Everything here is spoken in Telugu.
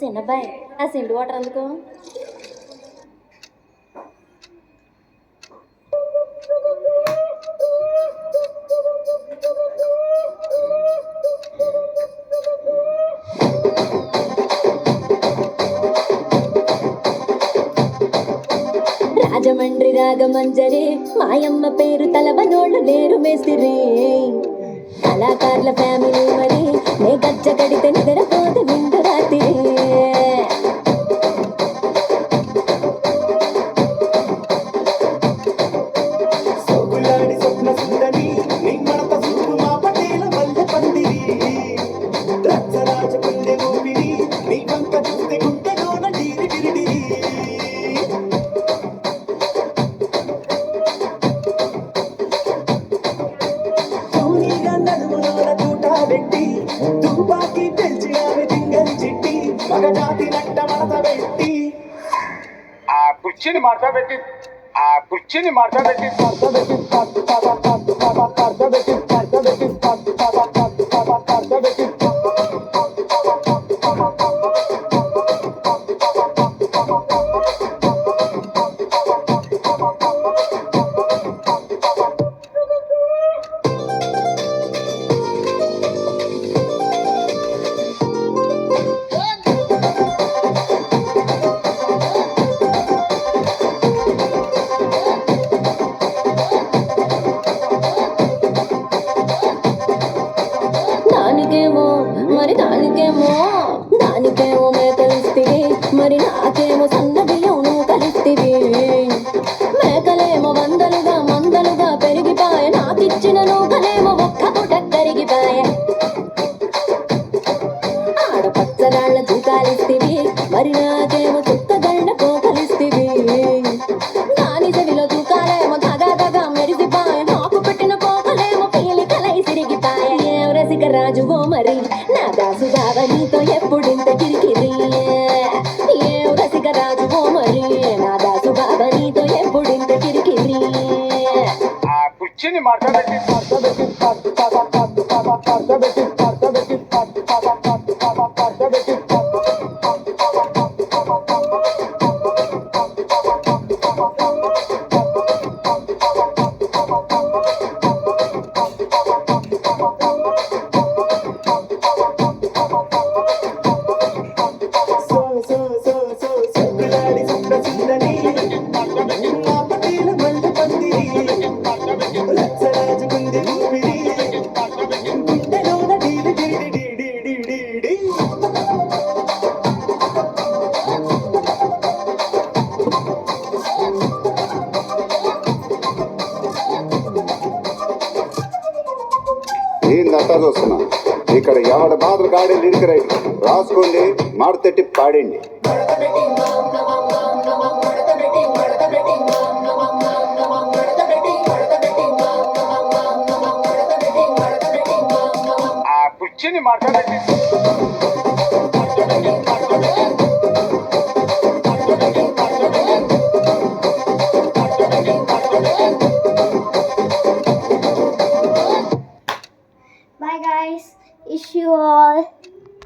చిన్నబ్బాయి ఆ సిండు వాటర్ అందుకో. రాజమండ్రి రాగమంజరి మాయమ్మ పేరు తలవనోళ్ళు లేరు మేస్తిరి. కళాకారుల ఫ్యామిలీ మరి నే గజ్జ కడితే నిద్రపోదు నిండు రాత్రి. కుర్చీని మార్చబెట్టి దానికేమో మేకలిస్తివి మరి నాకేమో సన్న బియ్యం నువ్వు కలిస్తివి. మేకలేమో వందలుగా మందలుగా పెరిగిపాయ, నాకిచ్చిన నూకలేమో ఒక్క పూట కరిగిపాయ. ఆడపచ్చరాళ్ళ తూకాలిస్తివి మరి నాకేమో చుక్కగండ పోకలిస్తివి. దాని చెవిలో తూకాలేమో తగా తగా మెరిసిపాయ, నాకు పెట్టిన పోకలేమో పీలికలై సిరిగిపాయ. ఏం రసిక రాజువో మరి నా దాసు బావ నీతో ఎప్పుడింత కిరికిరి. ఏం రసిక రాజువో మరి నా దాసు బావ నీతో ఎప్పుడింత కిరికిరి. కుర్చీని మార్చబెట్టి ఏందంతా చూస్తున్నా. ఇక్కడ ఎవరి బాధలు కాడే లిరిక్ రైట్ రాసుకోండి, మాడతెట్టి పాడండి. కుర్చీని మార్చబెట్టి